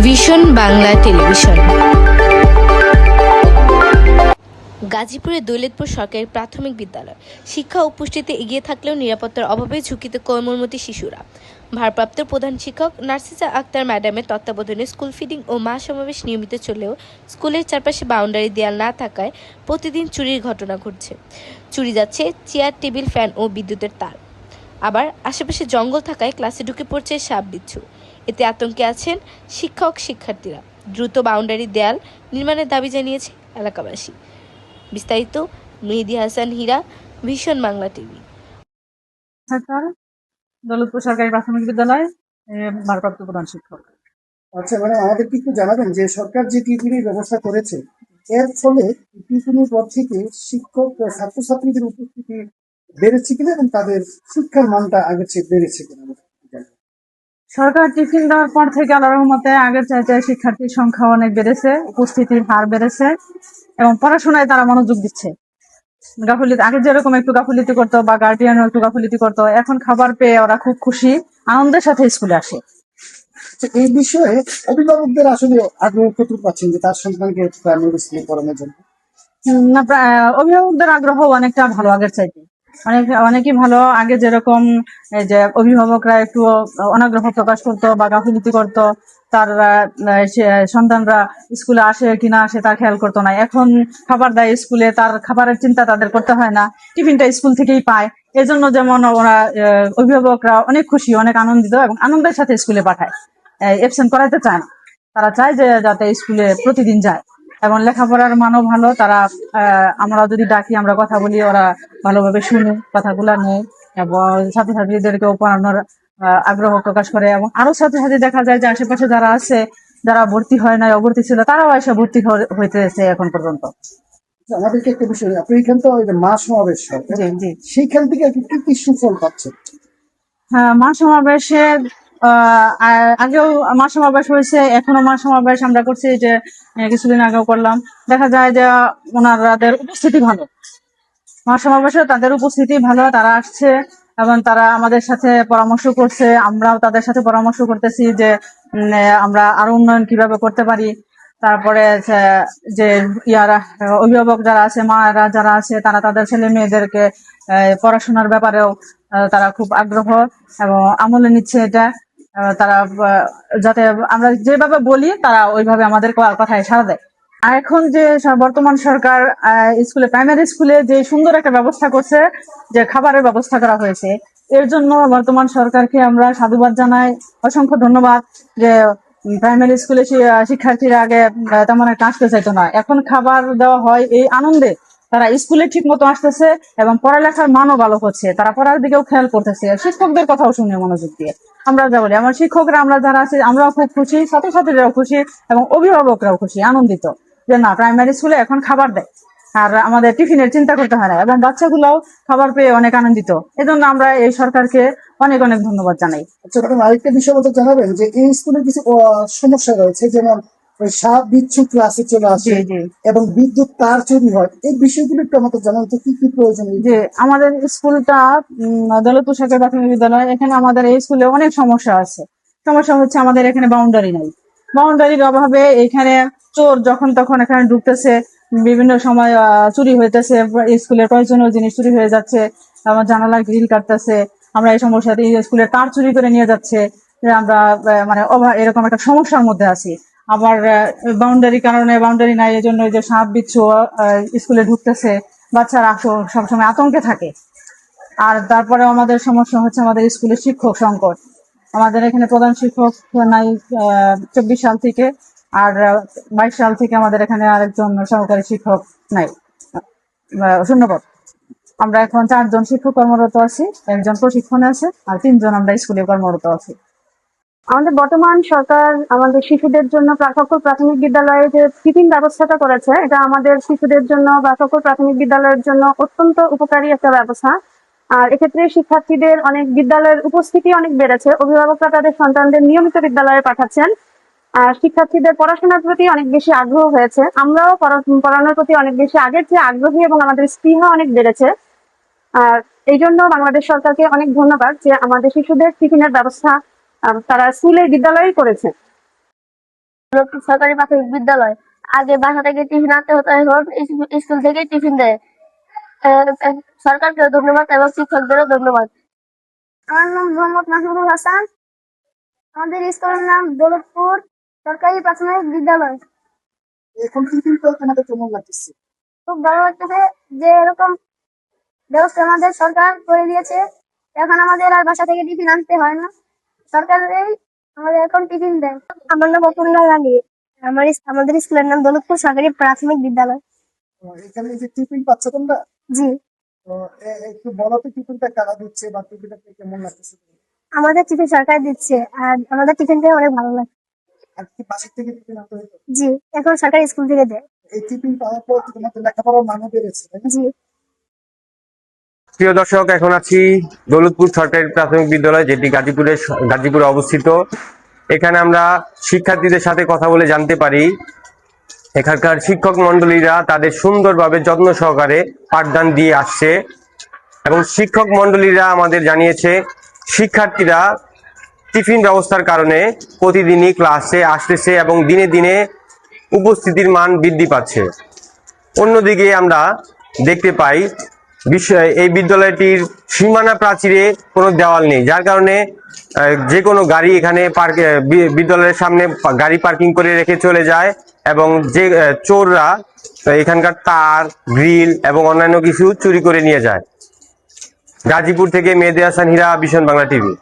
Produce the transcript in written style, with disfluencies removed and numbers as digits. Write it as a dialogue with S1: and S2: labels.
S1: Vision Bangla television. গাজীপুরের দৌলতপুর সরকারি প্রাথমিক বিদ্যালয় শিক্ষা ও পুষ্টিতে এগিয়ে থাকলেও নিরাপত্তার অভাবে ঝুঁকিতে কোমলমতি শিশুরা। ভারপ্রাপ্ত প্রধান শিক্ষক নার্সিসা আক্তার ম্যাডামের তত্ত্বাবধানে স্কুল ফিডিং ও মা সমাবেশ নিয়মিত চলেও স্কুলের চারপাশে বাউন্ডারি দেয়াল না থাকায় প্রতিদিন চুরির ঘটনা ঘটছে। চুরি যাচ্ছে চেয়ার, টেবিল, ফ্যান ও বিদ্যুতের তার। আবার আশেপাশে জঙ্গল থাকায় ক্লাসে ঢুকে পড়ছে সাপ বিচ্ছু। এতে আতঙ্কে আছেন শিক্ষক শিক্ষার্থীরা। দ্রুত বাউন্ডারি দেয়াল নির্মাণের দাবি জানিয়েছে এলাকাবাসী। বিস্তারিত মেহেদী হাসান হীরা, ভিশন বাংলা টিভি।
S2: দৌলতপুর সরকারি প্রাথমিক বিদ্যালয় ভারপ্রাপ্ত প্রধান শিক্ষক।
S3: আচ্ছা ম্যাডাম, আমাদের একটু জানাবেন যে সরকার যে টিউশনির ব্যবস্থা করেছে এর ফলে টিউশনির পর থেকে শিক্ষক ছাত্রছাত্রীদের উপস্থিতি বেড়েছে কিনা এবং তাদের শিক্ষার মানটা আগের চেয়ে বেড়েছে কিনা?
S2: সরকার টিফিন দেওয়ার পর থেকে আল্লাহর রহমতে আগের চাইতে শিক্ষার্থীর সংখ্যা অনেক বেড়েছে, উপস্থিতির হার বেড়েছে এবং পড়াশোনায় তারা মনোযোগ দিচ্ছে। গাফিলতি আগে যেরকম একটু গাফিলতি করতো বা গার্ডিয়ানও একটু গাফিলতি করতো, এখন খাবার পেয়ে ওরা খুব খুশি, আনন্দের সাথে স্কুলে আসে।
S3: এই বিষয়ে অভিভাবকদের আসলে আগ্রহ কতটুকু পাচ্ছেন যে তার সন্তানকে প্রাইমারি স্কুলে পড়ানোর জন্য?
S2: না, অভিভাবকদের আগ্রহ অনেকটা ভালো আগের চাইতে, অনেকই ভালো। আগে যেরকম এই যে অভিভাবকরা একটু অনাগ্রহ প্রকাশ করতো বা গাফিলতি করতো, তার সন্তানরা স্কুলে আসে কিনা আসে তা খেয়াল করতো না। এখন খাবার দেয় স্কুলে, তার খাবারের চিন্তা তাদের করতে হয় না, টিফিনটা স্কুল থেকেই পায়। এজন্য যেমন ওরা অভিভাবকরা অনেক খুশি, অনেক আনন্দিত এবং আনন্দের সাথে স্কুলে পাঠায়, এবসেন্ট করাইতে চায় না। তারা চায় যে যাতে স্কুলে প্রতিদিন যায় এবং লেখাপড়ার মানও ভালো। তারা আমরা যদি ডাকি, আমরা কথা বলি, ওরা ভালোভাবে শুনে কথাগুলা নেয় এবং ছাত্রছাত্রীদেরকেও পড়ানোর আগ্রহ প্রকাশ করে। এবং আরো ছাত্রছাত্রী দেখা যায় যে আশেপাশে যারা আছে, যারা ভর্তি হয় নাই, অভর্তি ছিল, তারাও এসে ভর্তি হইতেছে এখন পর্যন্ত।
S3: আমাদেরকে একটা বিষয়, আপনি এখান তো মা সমাবেশ হয়,
S2: জি জি,
S3: সেইখান থেকে আর কি কি সুফল পাচ্ছে?
S2: হ্যাঁ, মা সমাবেশে আগেও মা সমাবেশ হয়েছে, এখনো মা সমাবেশ আমরা করছি, যে কিছুদিন আগেও করলাম। দেখা যায় যে ওনাদের উপস্থিতি ভালো, মা সমাবেশে তাদের উপস্থিতি ভালো, তারা আসছে এবং তারা আমাদের সাথে পরামর্শ করছে, আমরাও তাদের সাথে পরামর্শ করতেছি যে আমরা আরো উন্নয়ন কিভাবে করতে পারি। তারপরে যে ইয়ারা অভিভাবক যারা আছে, মারা যারা আছে, তারা তাদের ছেলে মেয়েদেরকে পড়াশোনার ব্যাপারেও তারা খুব আগ্রহ এবং আমলে নিচ্ছে এটা। তারা যাতে আমরা যেভাবে বলি তারা ওইভাবে আমাদের কথায় সাড়া দেয়। আর এখন যে বর্তমান সরকার স্কুলে, প্রাইমারি স্কুলে যে সুন্দর একটা ব্যবস্থা করছে, যে খাবারের ব্যবস্থা করা হয়েছে, এর জন্য বর্তমান সরকারকে আমরা সাধুবাদ জানাই, অসংখ্য ধন্যবাদ। যে প্রাইমারি স্কুলে শিক্ষার্থীরা আগে তেমন একটা আসতে চাইতো না, এখন খাবার দেওয়া হয় এই আনন্দে। তারা স্কুলে ঠিক মতো আসতেছে এবং পড়ালেখার মানও ভালো হচ্ছে, তারা পড়ার দিকেও খেয়াল করতেছে, শিক্ষকদের কথাও শুনে মনোযোগ দিয়ে। আমরা যা বলি, আমার শিক্ষকরা, আমরা যারা আছি, আমরাও খুব খুশি, ছাত্রছাত্রীরাও খুশি এবং অভিভাবকরাও খুশি, আনন্দিত যে না, প্রাইমারি স্কুলে এখন খাবার দেয় আর আমাদের টিফিনের চিন্তা করতে হয় না, এবং বাচ্চাগুলাও খাবার পেয়ে অনেক আনন্দিত। এজন্য আমরা এই সরকারকে অনেক অনেক ধন্যবাদ জানাই।
S3: আচ্ছা ম্যাডাম, আরেকটা বিষয় বলতে জানাবেন যে এই স্কুলে কিছু সমস্যা রয়েছে, যেমন ওই সাপ বিচ্ছু ক্লাসে চলে আসে এবং বিদ্যুৎ তার চুরি হয়, এই বিষয়গুলো একটু আমাদের জানান তো, কি কি প্রয়োজন?
S2: যে আমাদের স্কুলটা দৌলতপুর সরকারি প্রাথমিক বিদ্যালয়, এখানে আমাদের এই স্কুলে অনেক সমস্যা আছে। সমস্যা হচ্ছে আমাদের এখানে বাউন্ডারি নাই, বাউন্ডারির অভাবে এখানে চোর যখন তখন এখানে ঢুকতেছে, বিভিন্ন সময় চুরি হইতেছে, স্কুলের প্রয়োজনীয় জিনিস চুরি হয়ে যাচ্ছে, আমার জানালা গ্রিল কাটতেছে। আমরা এই সমস্যাতে স্কুলের তার চুরি করে নিয়ে যাচ্ছে, আমরা মানে এরকম একটা সমস্যার মধ্যে আছি। আবার বাউন্ডারি কারণে, বাউন্ডারি নাই, এই জন্য যে সাপ বিচ্ছু স্কুলে ঢুকতেছে, বাচ্চারা সবসময় আতঙ্কে থাকে। আর তারপরে আমাদের সমস্যা হচ্ছে আমাদের স্কুলের শিক্ষক সংকট। আমাদের এখানে প্রধান শিক্ষক নাই 24 সাল থেকে, আর 22 সাল থেকে আমাদের এখানে আরেকজন সহকারী শিক্ষক নাই, শূন্যপদ। আমরা এখন 4 জন শিক্ষক কর্মরত আছি, একজন প্রশিক্ষণে আছে, আর 3 জন আমরা স্কুলে কর্মরত আছি।
S4: আমাদের বর্তমান সরকার আমাদের শিশুদের জন্য সকল প্রাথমিক বিদ্যালয়ে যে টিফিন ব্যবস্থাটা করেছে, এটা আমাদের শিশুদের জন্য বা সকল প্রাথমিক বিদ্যালয়ের জন্য অত্যন্ত উপকারী একটা ব্যবস্থা। আর এক্ষেত্রে শিক্ষার্থীদের অনেক বিদ্যালয়ের উপস্থিতি অনেক বেড়েছে, অভিভাবকরা তাদের সন্তানদের নিয়মিত বিদ্যালয়ে পাঠাচ্ছেন, আর শিক্ষার্থীদের পড়াশোনার প্রতি অনেক বেশি আগ্রহ হয়েছে। আমরাও পড়ানোর প্রতি অনেক বেশি আগের চেয়ে আগ্রহী এবং আমাদের স্পৃহা অনেক বেড়েছে। আর এই জন্য বাংলাদেশ সরকারকে অনেক ধন্যবাদ যে আমাদের শিশুদের টিফিনের ব্যবস্থা তারা স্কুলে, বিদ্যালয়েই করেছে।
S5: সরকারি প্রাথমিক বিদ্যালয়। আগে বাসা থেকে টিফিন আনতে হতো, এখন স্কুল থেকে টিফিন দেয়। সরকারকে ধন্যবাদ এবং শিক্ষকদেরও ধন্যবাদ। আমার নাম মোহাম্মদ মাহমুদুল হাসান। আমাদের স্কুলের নাম দৌলতপুর সরকারি প্রাথমিক বিদ্যালয়।
S3: এখন টিফিনটা তোমাদের কেমন লাগতেছে?
S5: খুব ভালো লাগতেছে যে এরকম ব্যবস্থা আমাদের সরকার করে দিয়েছে। এখন আমাদের আর বাসা থেকে টিফিন আনতে হয় না, সরকারের আমাদের এখন টিফিন দেয়। আমার নাম অপর্ণা রানী। আমাদের স্কুলের নাম দৌলতপুর সরকারি প্রাথমিক বিদ্যালয়।
S3: এখানে যে টিফিন পাচ্ছ তোমরা,
S5: জি,
S3: তো একটু বলো তো টিফিনটা কারা দিচ্ছে বা টিফিনটা কেমন লাগতেছে?
S5: আমাদের টিফিন সরকার দিচ্ছে আর আমাদের টিফিনটা অনেক ভালো লাগে।
S3: আর কি বাসা থেকে টিফিন আনতে হতো?
S5: জি, এখন সরকারি স্কুল থেকে দেয়।
S3: এই টিফিন পাওয়ার পর তোমাদের লেখাপড়ার মানও বেড়েছে, তাই না?
S5: জি।
S6: প্রিয় দর্শক, এখন আছি দৌলতপুর সরকারি প্রাথমিক বিদ্যালয়, যেটি গাজীপুরে অবস্থিত। এখানে আমরা শিক্ষার্থীদের সাথে কথা বলে জানতে পারি এখানকার শিক্ষক মন্ডলীরা তাদের সুন্দরভাবে যত্ন সহকারে পাঠদান দিয়ে আসছে, এবং শিক্ষক মন্ডলীরা আমাদের জানিয়েছে শিক্ষার্থীরা টিফিন ব্যবস্থার কারণে প্রতিদিনই ক্লাসে আসতেছে এবং দিনে দিনে উপস্থিতির মান বৃদ্ধি পাচ্ছে। অন্যদিকে আমরা দেখতে পাই এই বিদ্যালয়টির সীমানা প্রাচীরে কোনো দেওয়াল নেই, যার কারণে যে কোনো গাড়ি এখানে বিদ্যালয়ের সামনে গাড়ি পার্কিং করে রেখে চলে যায়, এবং যে চোররা এখানকার তার, গ্রিল এবং অন্যান্য কিছু চুরি করে নিয়ে যায়। গাজীপুর থেকে মেহেদী হাসান হীরা, ভিশন বাংলা টিভি।